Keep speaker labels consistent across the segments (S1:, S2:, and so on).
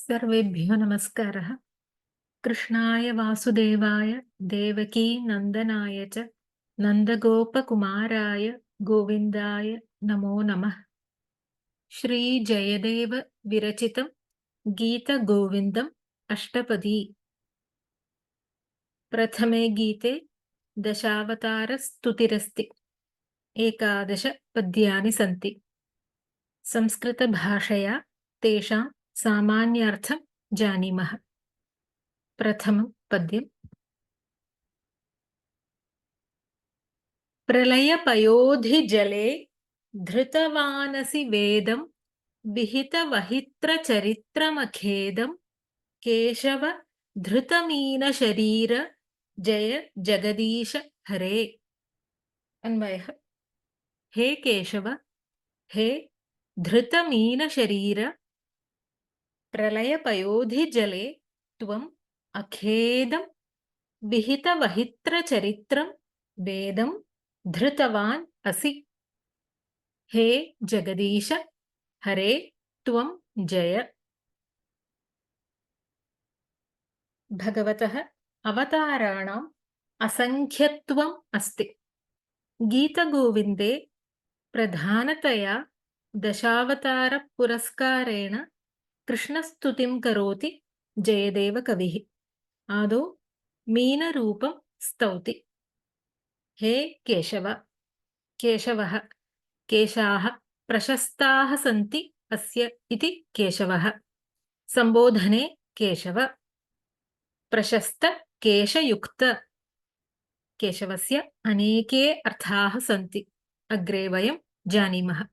S1: सर्वेभ्यो नमस्कारः। कृष्णाय वासुदेवाय देवकी नन्दनाय च नन्दगोपकुमाराय गोविन्दाय नमो नमः। श्रीजयदेव विरचितं गीतगोविन्दम् अष्टपदी। प्रथमे गीते दशावतारस्तुतिरस्ति। 11 पद्यानि सन्ति। संस्कृतभाषया तेषां सामान्यार्थं जानीमः। प्रथमं पद्यम्। प्रलयपयोधिजले धृतवानसि वेदं विहितवहित्रचरित्रमखेदं केशव धृतमीनशरीर जय जगदीश हरे। अन्वयः। हे केशव, हे धृतमीनशरीर, प्रलयपयोधिजले त्वम् अखेदं विहितवहित्रचरित्रं वेदं धृतवान् असि। हे जगदीश हरे त्वं जय। भगवतः अवताराणाम् असङ्ख्यत्वम् अस्ति। गीतगोविन्दे प्रधानतया दशावतारपुरस्कारेण कृष्णस्तुतिं करोति जयदेवकविः। आदौ मीनरूपं स्तौति। हे केशव, केशवः, केशाः प्रशस्ताः सन्ति अस्य इति केशवः। संबोधने केशव। प्रशस्त केशयुक्त। केशवस्य अनेके अर्थाः सन्ति, अग्रे वयं जानीमः।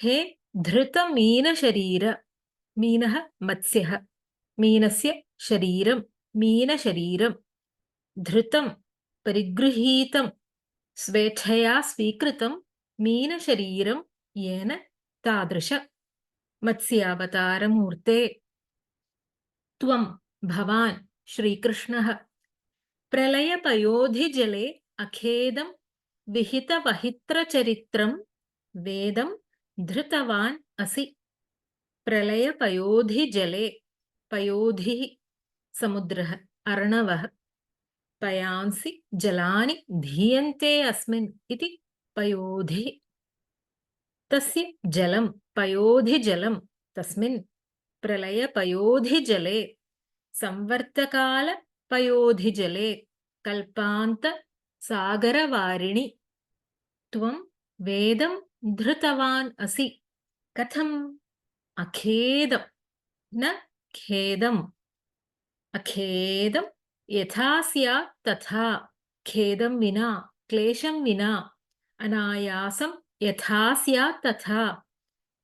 S1: हे धृतमीनशरीर, मीनः मत्स्यः, मीनस्य शरीरं, मीनशरीरं, धृतं परिगृहीतं, स्वेच्छया स्वीकृतं मीनशरीरं येन तादृश मत्स्यावतारमूर्ते। त्वं भवान् श्रीकृष्णः प्रलयपयोधिजले अखेदं विहितवहित्रचरित्रं वेदं धृतवान् असि। प्रलयपयोधिजले, पयोधिः समुद्रः, अर्णवः, पयांसि जलानि धीयन्ते अस्मिन् इति पयोधिः। तस्य जलं पयोधिजलं, तस्मिन् प्रलयपयोधिजले, संवर्तकालपयोधिजले, कल्पान्तसागरवारिणि त्वं वेदं धृतवान् असि। कथम्? अखेदं, न खेदम्। अखेदं यथा स्यात् तथा, खेदं विना, क्लेशं विना, अनायासं यथा स्यात् तथा,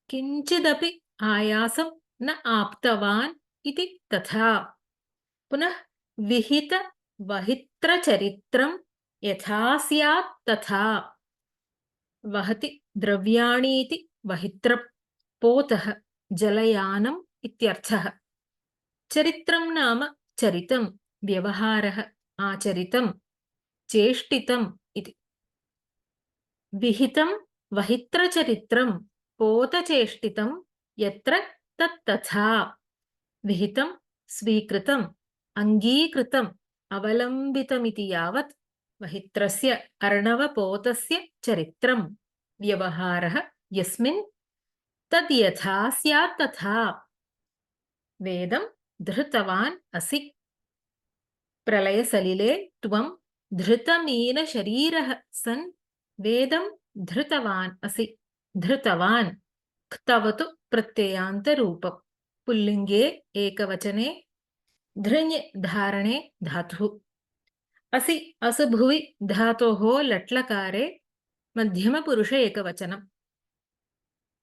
S1: किञ्चिदपि आयासं न आप्तवान् इति तथा। पुनः विहितवहित्रचरित्रं यथा स्यात् तथा। वहति द्रव्याणीति वहित्रं, पोतः, जलयानम् इत्यर्थः। चरित्रं नाम चरितं, व्यवहारः, आचरितं, चेष्टितम् इति। विहितं वहित्रचरित्रं पोतचेष्टितं यत्र तत्तथा। विहितं स्वीकृतम्, अङ्गीकृतम्, अवलम्बितमिति यावत् वहित्रस्य अर्णवपोतस्य चरित्रं, व्यवहारः यस्मिन् तद् यथा स्यात् तथा वेदं धृतवान् असि। प्रलयसलिले त्वं धृतमीनशरीरः सन् वेदं धृतवान् असि। धृतवान् क्तवतु प्रत्ययान्तरूपम्, पुल्लिङ्गे एकवचने धृञ् धारणे धातुः। असि असुभुवि धातोः लट्लकारे मध्यमपुरुष एकवचनम्।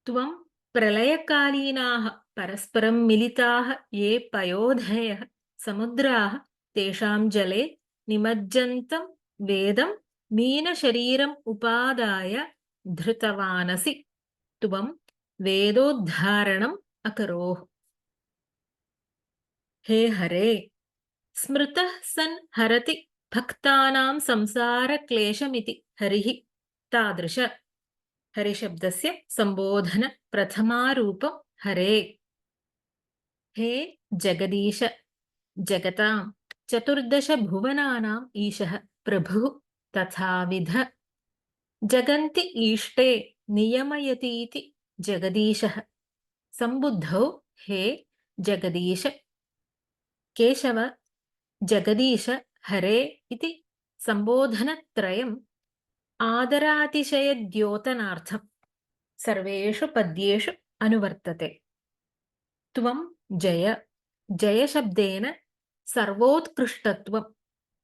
S1: त्वं प्रलयकालीनाः परस्परं मिलिताः ये पयोधयः समुद्राः तेषां जले निमज्जन्तं वेदं मीनशरीरम् उपादाय धृतवानसि। त्वं वेदोद्धारणम् अकरोः। हे हरे, स्मृतः सन् हरति भक्तानां संसारक्लेशमिति हरिः। तादृश हरिशब्दस्य सम्बोधन प्रथमारूपं हरे। हे जगदीश जगतां चतुर्दश भुवनानाम् ईशः प्रभुः तथाविध जगन्ति ईष्टे नियमयतीति जगदीशः सम्बुद्धौ हे जगदीश केशव जगदीश हरे इति सम्बोधनत्रयम् आदरातिशयद्योतनार्थं सर्वेषु पद्येषु अनुवर्तते। त्वं जय जयशब्देन सर्वोत्कृष्टत्वं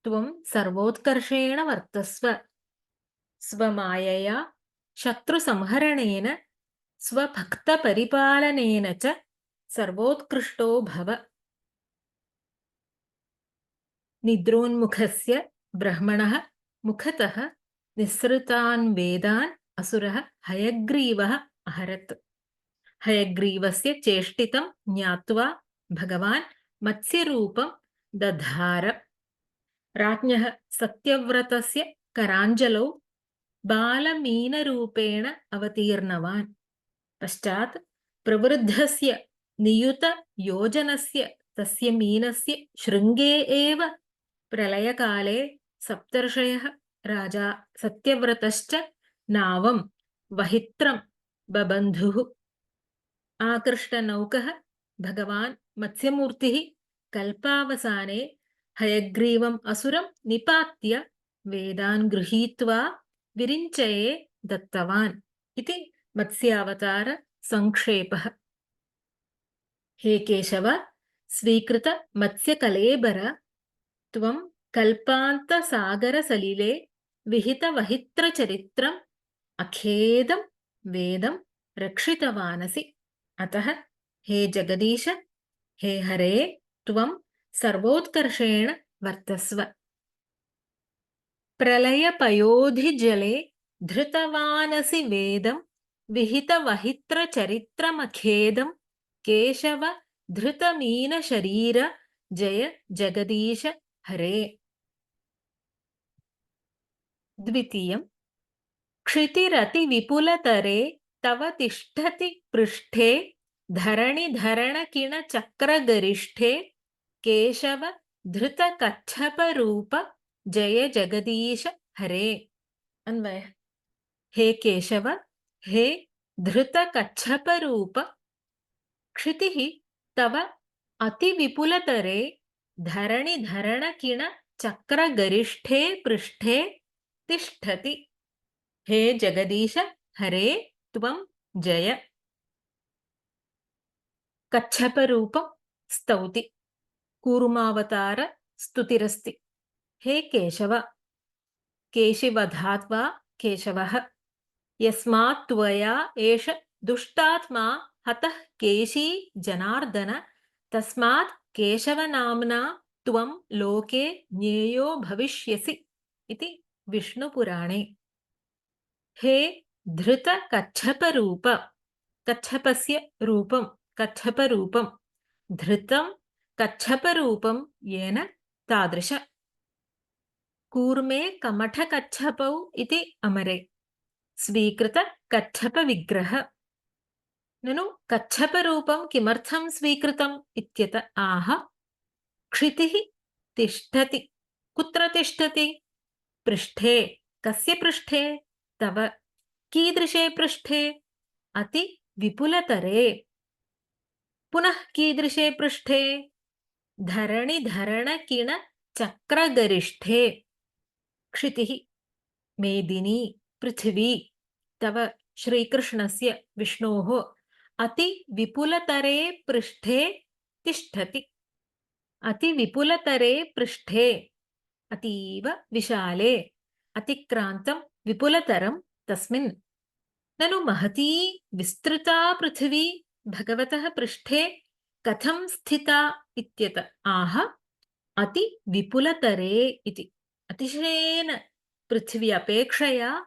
S1: त्वं सर्वोत्कर्षेण वर्तस्व स्वमायया शत्रुसंहरणेन स्वभक्तपरिपालनेन च सर्वोत्कृष्टो भव। निद्रोन्मुखस्य ब्रह्मणः मुखतः निःसृतान् वेदान् असुरः हयग्रीवः अहरत्। हयग्रीवस्य चेष्टितं ज्ञात्वा भगवान् मत्स्यरूपं दधार। राज्ञः सत्यव्रतस्य कराञ्जलौ बालमीनरूपेण अवतीर्णवान्। पश्चात् प्रवृद्धस्य नियुतयोजनस्य तस्य मीनस्य शृङ्गे एव प्रलयकाले सप्तर्षयः राजा सत्यव्रतश्च नावं वहित्रं बबन्धुः। आकृष्टनौकः भगवान् मत्स्यमूर्तिः कल्पावसाने हयग्रीवम् असुरं निपात्य वेदान् गृहीत्वा विरिञ्चये दत्तवान् इति मत्स्यावतार संक्षेपः। हे केशव स्वीकृत मत्स्यकलेबर त्वं कल्पान्तसागरसलिले विहितवहित्रचरित्रम् अखेदं वेदं रक्षितवानसि। अतः हे जगदीश हे हरे त्वं सर्वोत्कर्षेण वर्तस्व। प्रलयपयोधिजले धृतवानसि वेदं विहितवहित्रचरित्रमखेदं केशव धृतमीनशरीर जय जगदीश हरे। द्वितीयम् क्षितिरतिविपुलतरे तव तिष्ठति पृष्ठे धरणिधरणकिणचक्रगरिष्ठे केशव धृतकच्छपरूप जय जगदीश हरे। अन्वय हे केशव हे धृतकच्छपरूप क्षितिः तव अतिविपुलतरे धरणिधरणकिणचक्रगरिष्ठे पृष्ठे तिष्ठति। हे जगदीश हरे त्वं जय। कच्छपरूपं स्तौति कूर्मावतार स्तुतिरस्ति। हे केशव केशिवधात् वा केशवः यस्मात् त्वया एष दुष्टात्मा हतः केशी जनार्दन तस्मात् केशवनाम्ना त्वं लोके ज्ञेयो भविष्यसि इति विष्णुपुराणे। हे धृतकच्छपरूप कच्छपस्य रूपं कच्छपरूपं धृतं कच्छपरूपं येन तादृश। कूर्मे कमठकच्छपौ इति अमरे स्वीकृत कच्छपविग्रह। ननु कच्छपरूपं किमर्थं स्वीकृतम् इत्यत आह क्षितिः तिष्ठति। कुत्र तिष्ठति? पृष्ठे। कस्य पृष्ठे? तव। कीदृशे पृष्ठे? अति विपुलतरे। पुनः कीदृशे पृष्ठे? धरणिधरणकिणचक्रगरिष्ठे। क्षितिः मेदिनी पृथिवी तव श्रीकृष्णस्य विष्णोः अतिविपुलतरे पृष्ठे तिष्ठति। अतिविपुलतरे पृष्ठे अतीव विशाले अतिक्रान्तं विपुलतरं तस्मिन्। ननु महती विस्तृता पृथिवी भगवतः पृष्ठे कथं स्थिता इत्यत आह अतिविपुलतरे इति। अतिशयेन पृथिवी अपेक्षया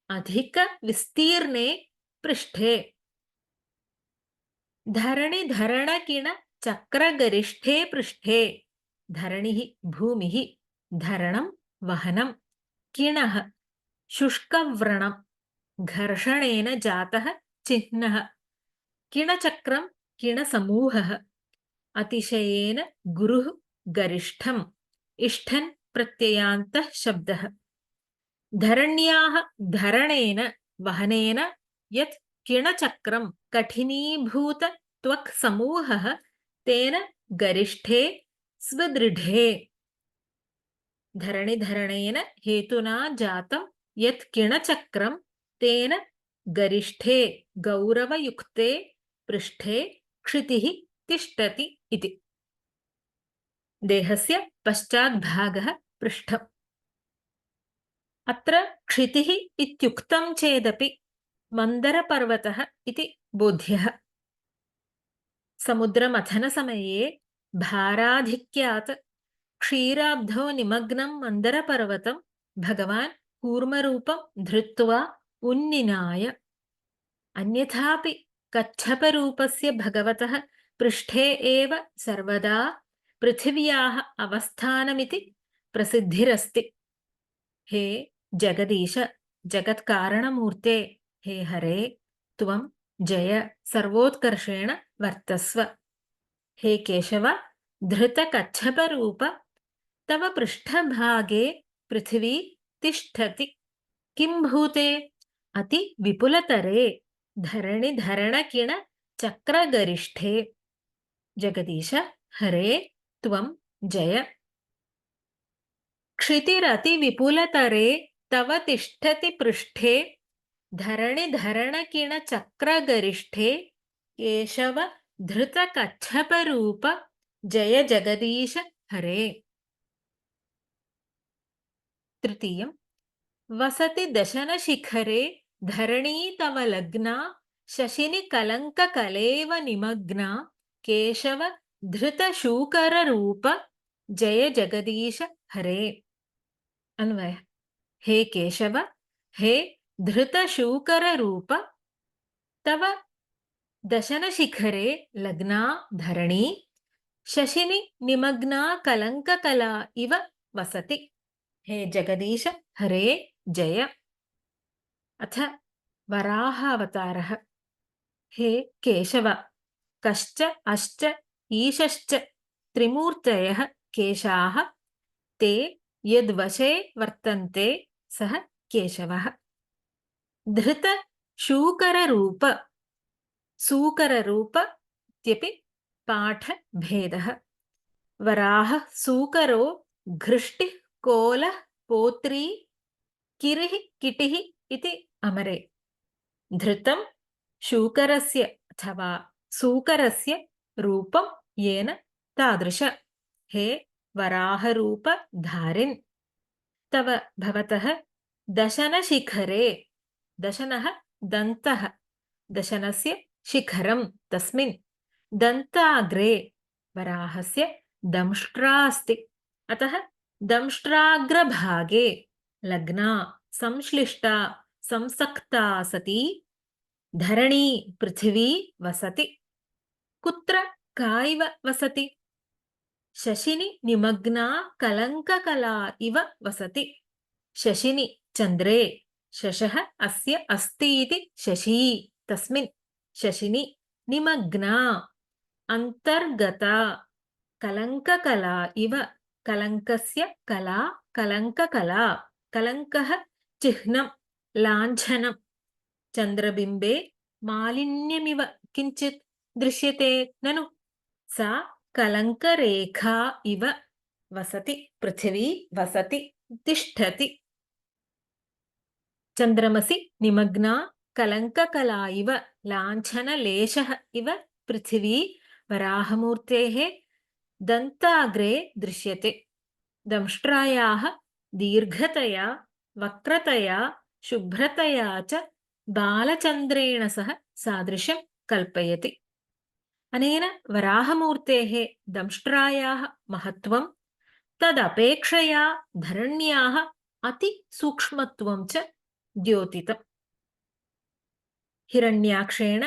S1: अधिकविस्तीर्णे पृष्ठे। धरणिधरणकिणचक्रगरिष्ठे पृष्ठे। धरणिः भूमिः धरणं वहनं किणः शुष्कव्रणं घर्षणेन जातः चिह्नः किणचक्रं किणसमूहः अतिशयेन गुरुः गरिष्ठम् इष्ठन् प्रत्ययान्तः शब्दः धरण्याः धरणेन वहनेन यत् किणचक्रं कठिनीभूत त्वक् समूहः तेन गरिष्ठे स्वदृढे धरणिधरणेन हेतुना जातं यत् किणचक्रं तेन गरिष्ठे गौरवयुक्ते पृष्ठे क्षितिः तिष्ठति इति देहस्य पश्चाद्भागः पृष्ठम् अत्र क्षितिः इत्युक्तं चेदपि मन्दरपर्वतः इति बोध्यः समुद्रमथनसमये भाराधिक्यात् क्षीराब्धौ निमग्नं मन्दरपर्वतं भगवान् कूर्मरूपं धृत्वा उन्निनाय अन्यथापि कच्छपरूपस्य भगवतः पृष्ठे एव सर्वदा पृथिव्याः अवस्थानमिति प्रसिद्धिरस्ति हे जगदीश जगत्कारणमूर्ते हे हरे त्वं जय सर्वोत्कर्षेण वर्तस्व हे केशव धृतकच्छपरूप तव पृष्ठभागे पृथिवी तिष्ठति किं भूते अति विपुलतरे धरणिधरणकिण चक्रगरिष्ठे जगदीश हरे त्वं जय क्षितिरतिविपुलतरे तव तिष्ठति पृष्ठे धरणिधरणकिण चक्रगरिष्ठे केशव धृतकच्छपरूप जय जगदीश हरे तृतीयं वसति दशनशिखरे धरणी तव लग्ना शशिनि कलङ्ककलेव निमग्ना केशव धृतशूकररूप जय जगदीश हरे अन्वय हे केशव हे धृतशूकररूप तव दशनशिखरे लग्ना धरणी शशिनि निमग्ना कलङ्ककला इव वसति हे जगदीश हरे जय अथ वराहावतारः हे केशव कश्च अश्च ईशश्च त्रिमूर्तयः केशाः ते यद्वशे वर्तन्ते सः केशवः धृतशूकररूप सूकररूप इत्यपि पाठभेदः वराहः सूकरो घृष्टिः कोलः पोत्री किरिः किटिः इति अमरे धृतं शूकरस्य अथवा सूकरस्य रूपं येन तादृश हे वराहरूप धारिन् तव भवतः दशनशिखरे दशनः दन्तः दशनस्य शिखरं तस्मिन् दन्ताग्रे वराहस्य दंष्ट्रा अस्ति अतः दंष्ट्राग्रभागे लग्ना संश्लिष्टा संसक्ता सती धरणी पृथिवी वसति कुत्र का इव वसति शशिनि निमग्ना कलङ्ककला इव वसति शशिनि चन्द्रे शशः अस्य अस्ति इति शशी तस्मिन् शशिनि निमग्ना अन्तर्गता कलङ्ककला इव कलङ्कस्य कला कलङ्ककला कलङ्कः चिह्नं लाञ्छनं चन्द्रबिम्बे मालिन्यमिव किञ्चित् दृश्यते ननु सा कलङ्करेखा इव वसति पृथिवी वसति तिष्ठति चन्द्रमसि निमग्ना कलङ्ककला इव लाञ्छनलेशः इव पृथिवी वराहमूर्तेः दन्ताग्रे दृश्यते दंष्ट्रायाः दीर्घतया वक्रतया शुभ्रतया च बालचन्द्रेण सह सादृश्यं कल्पयति अनेन वराहमूर्तेः दंष्ट्रायाः महत्त्वं तदपेक्षया धरण्याः अतिसूक्ष्मत्वं च द्योतितम् हिरण्याक्षेण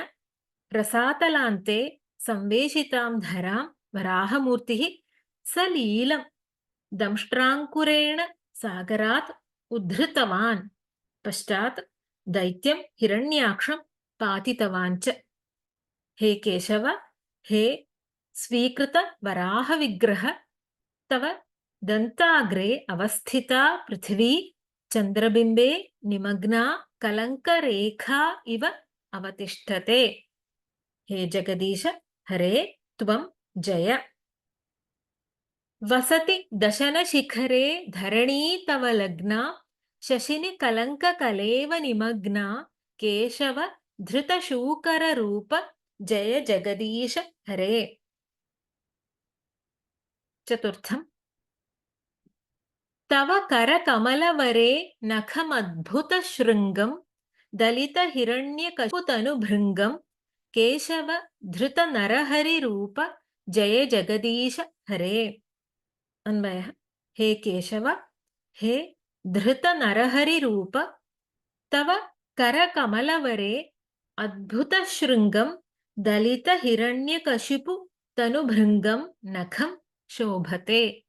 S1: रसातलान्ते संवेशितां धरां वराहमूर्तिः सलीलं दंष्ट्राङ्कुरेण सागरात् उद्धृतवान् पश्चात् दैत्यं हिरण्याक्षं पातितवान् च हे केशव हे स्वीकृत वराहविग्रह तव दन्ताग्रे अवस्थिता पृथिवी चन्द्रबिम्बे निमग्ना कलङ्करेखा इव अवतिष्ठते। हे जगदीश हरे त्वं जय। वसति दशनशिखरे धरणी तव लग्ना शशिनि कलङ्ककलेव निमग्ना केशव धृतशूकररूप जय जगदीश हरे। चतुर्थम् तव करकमलवरे नखमद्भुतशृङ्गं दलितहिरण्यकशिपुतनुभृङ्गं केशव धृतनरहरिरूप जय जगदीश हरे। अन्वयः हे केशव हे धृतनरहरिरूप तव करकमलवरे अद्भुतशृङ्गं दलितहिरण्यकशिपुतनुभृङ्गं नखं शोभते।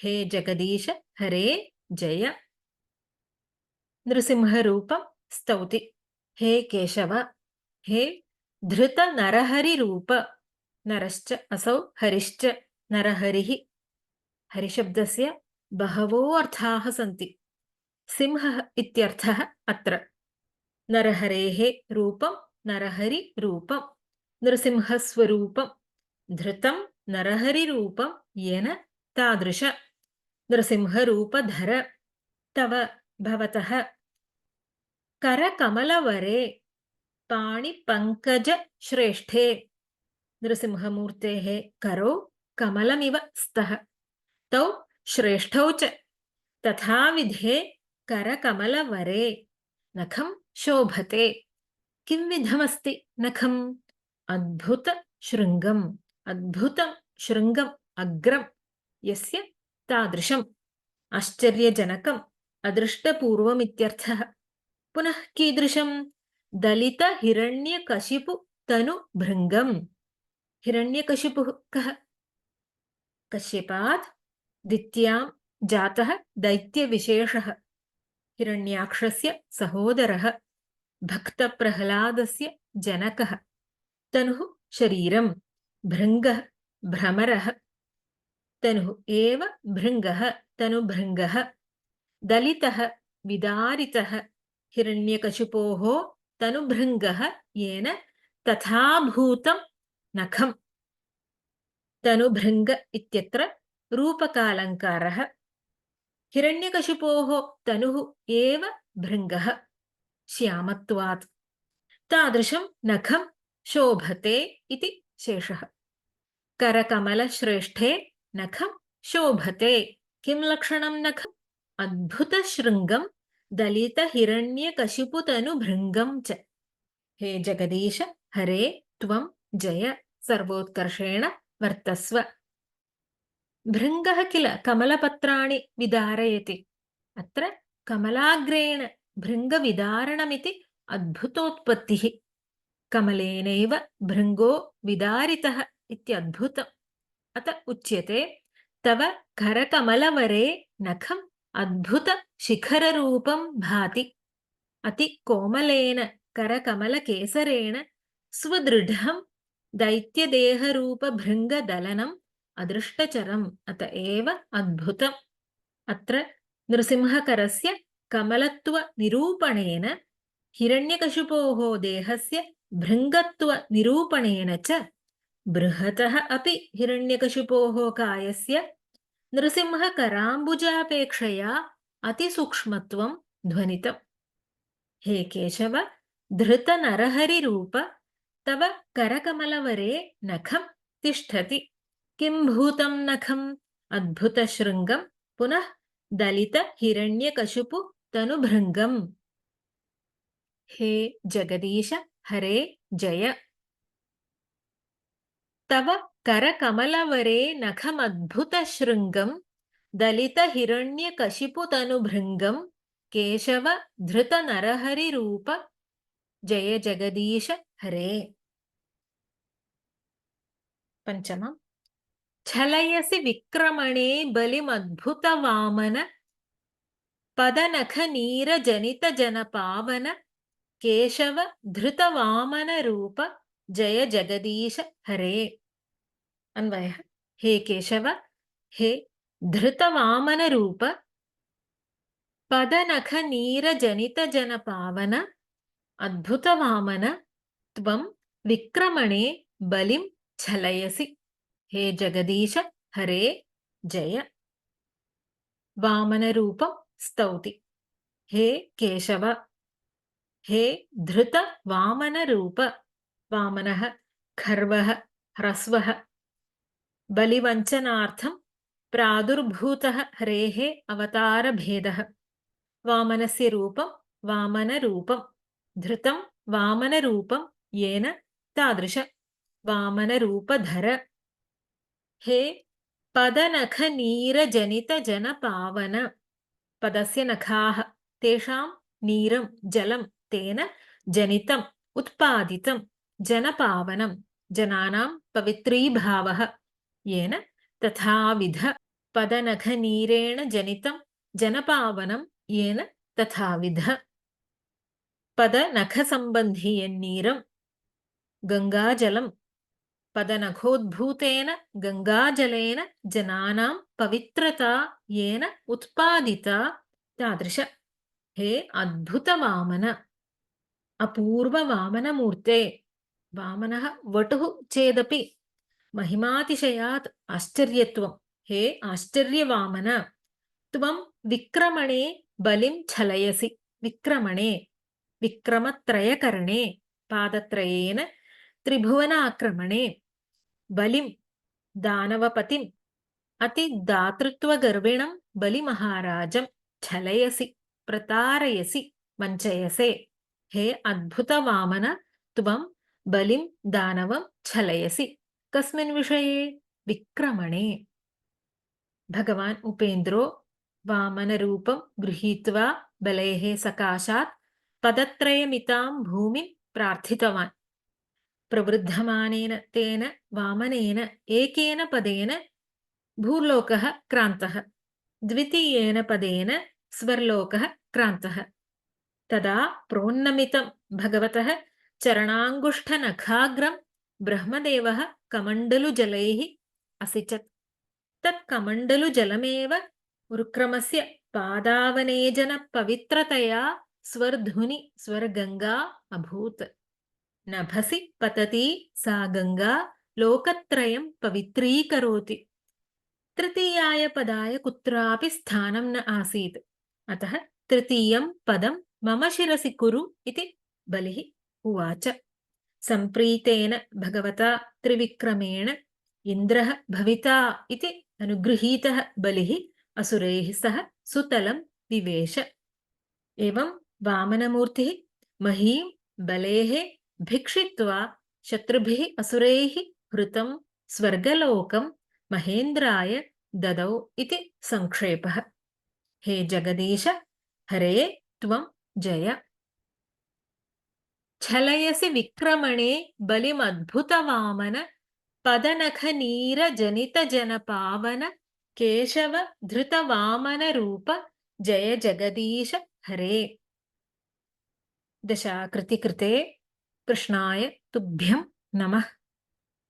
S1: हे जगदीश हरे जय। नृसिंहरूपं स्तौति। हे केशव हे धृतनरहरिरूप नरश्च असौ हरिश्च नरहरिः। हरिशब्दस्य बहवो अर्थाः सन्ति। सिंहः इत्यर्थः अत्र। नरहरेः रूपं नरहरिरूपं नृसिंहस्वरूपं धृतं नरहरिरूपं येन तादृश नृसिंहरूपधर तव भवतः करकमलवरे पाणिपङ्कजश्रेष्ठे नृसिंहमूर्तेः करो कमलमिव स्तः तौ श्रेष्ठौ च तथाविधे करकमलवरे नखं शोभते। किं विधमस्ति नखम्? अद्भुतशृङ्गम् अद्भुतं शृङ्गम् अग्रं यस्य तादृशम् आश्चर्यजनकम् अदृष्टपूर्वमित्यर्थः। पुनः कीदृशं? दलितहिरण्यकशिपुतनुभृङ्गम्। हिरण्यकशिपुः कः? कश्यपात् दित्यां जातः दैत्यविशेषः हिरण्याक्षस्य सहोदरः भक्तप्रह्लादस्य जनकः। तनुः शरीरं भृङ्गः भ्रमरः तनुः एव भृङ्गः तनुभृङ्गः दलितः विदारितः हिरण्यकशिपोः तनुभृङ्गः येन तथाभूतं नखम्। तनुभृङ्ग इत्यत्र रूपकालङ्कारः। हिरण्यकशिपोः तनुः एव भृङ्गः श्यामत्वात् तादृशं नखं शोभते इति शेषः। करकमलश्रेष्ठे नखं शोभते। किं लक्षणं नखम्? अद्भुतशृङ्गं दलितहिरण्यकशिपुतनुभृङ्गं च। हे जगदीश हरे त्वं जय सर्वोत्कर्षेण वर्तस्व। भृङ्गः किल कमलपत्राणि विदारयति। अत्र कमलाग्रेण भृङ्गविदारणमिति अद्भुतोत्पत्तिः। कमलेनैव भृङ्गो विदारितः इत्यद्भुतम्। अत उच्यते तव करकमलवरे नखम् अद्भुतशिखररूपं भाति। अतिकोमलेन करकमलकेसरेण स्वदृढं दैत्यदेहरूपभृङ्गदलनम् अदृष्टचरम् अत एव अद्भुतम्। अत्र नृसिंहकरस्य कमलत्वनिरूपणेन हिरण्यकशिपोः देहस्य भृङ्गत्वनिरूपणेन च बृहतः अपि हिरण्यकशिपोः कायस्य नृसिंहकराम्बुजापेक्षया अतिसूक्ष्मत्वं ध्वनितम्। हे केशव धृतनरहरिरूप तव करकमलवरे नखं तिष्ठति। किं भूतं नखम्? अद्भुतशृङ्गं पुनः दलितहिरण्यकशिपु तनुभृङ्गम्। हे जगदीश हरे जय। तव करकमलवरे नखमद्भुतशृङ्गं दलितहिरण्यकशिपुतनुभृङ्गं केशव धृतनरहरिरूप जय जगदीश हरे। पञ्चमम् छलयसि विक्रमणे बलिमद्भुतवामन पदनखनीरजनितजनपावन केशव धृतवामनरूप जय जगदीश हरे। अन्वयः। हे केशव, हे धृतवामनरूप, पदनखनीरजनितजनपावन, अद्भुतवामन, त्वं विक्रमणे बलिं छलयसि। हे जगदीश, हरे जय। वामनरूपं स्तौति। हे केशव, हे धृत वामनरूप। वामनः खर्वः ह्रस्वः बलिवञ्चनार्थं प्रादुर्भूतः हरेः अवतारभेदः। वामनस्य रूपं वामनरूपं, धृतं वामनरूपं येन तादृश वामनरूपधर। हे पदनखनीरजनितजनपावन। पदस्य नखाः, तेषां नीरं जलं तेन जनितम् उत्पादितं जनपावनं, जनानां पवित्रीभावः येन तथाविध। पदनखनीरेण जनितं जनपावनं येन तथाविध। पदनखसम्बन्धि यन्नीरं गङ्गाजलं, पदनखोद्भूतेन गङ्गाजलेन जनानां पवित्रता येन उत्पादिता तादृश। हे अद्भुतवामन, अपूर्ववामनमूर्ते। वामनः वटुः चेदपि महिमातिशयात् आश्चर्यत्वं। हे आश्चर्यवामन, त्वं विक्रमणे बलिं छलयसि। विक्रमणे, विक्रमत्रयकरणे, पादत्रयेन त्रिभुवनाक्रमणे, बलिं दानवपतिम् अतिदातृत्वगर्विणं बलिमहाराजं छलयसि, प्रतारयसि, वञ्चयसे। हे अद्भुतवामन, त्वं बलिं दानवं छलयसि। कस्मिन् विषये? विक्रमणे। भगवान् उपेन्द्रो वामनरूपं गृहीत्वा बलेः सकाशात् पदत्रयमितां भूमिं प्रार्थितवान्। प्रवृद्धमानेन तेन वामनेन एकेन पदेन भूलोकः क्रान्तः, द्वितीयेन पदेन स्वर्लोकः क्रान्तः। तदा प्रोन्नमितं भगवतः चरणाङ्गुष्ठनखाग्रं ब्रह्मदेवः कमण्डलुजलैः असिचत्। तत् कमण्डलुजलमेव उरुक्रमस्य पादावनेजनपवित्रतया स्वर्धुनि स्वर्गङ्गा अभूत्। नभसि पतती सा गङ्गा लोकत्रयं पवित्रीकरोति। तृतीयाय पदाय कुत्रापि स्थानं न आसीत्, अतः तृतीयं पदं मम शिरसि कुरु इति बलिः उवाच। सम्प्रीतेन भगवता त्रिविक्रमेण इन्द्रः भविता इति अनुगृहीतः बलिः असुरैः सह सुतलं विवेश। एवं वामनमूर्तिः महीं बलेः भिक्षित्वा शत्रुभिः असुरैः हृतं स्वर्गलोकं महेन्द्राय ददौ इति संक्षेपः। हे जगदीश, हरे त्वं जय। छलयसि विक्रमणे बलिमद्भुतवामन, पदनखनीरजनितजनपावन, केशव धृतवामनरूप, जय जगदीश हरे। दशाकृतिकृते कृष्णाय तुभ्यं नमः।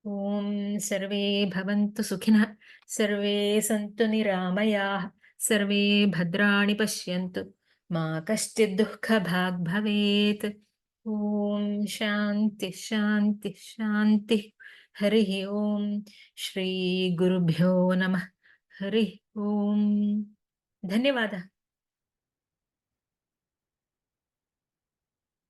S1: ॐ सर्वे भवन्तु सुखिनः, सर्वे सन्तु निरामयाः, सर्वे भद्राणि पश्यन्तु, मा कश्चित् दुःखभाग् भवेत्। ॐ शान्ति शान्ति शान्तिः। हरिः ॐ श्रीगुरुभ्यो नमः। हरिः ॐ। धन्यवादः।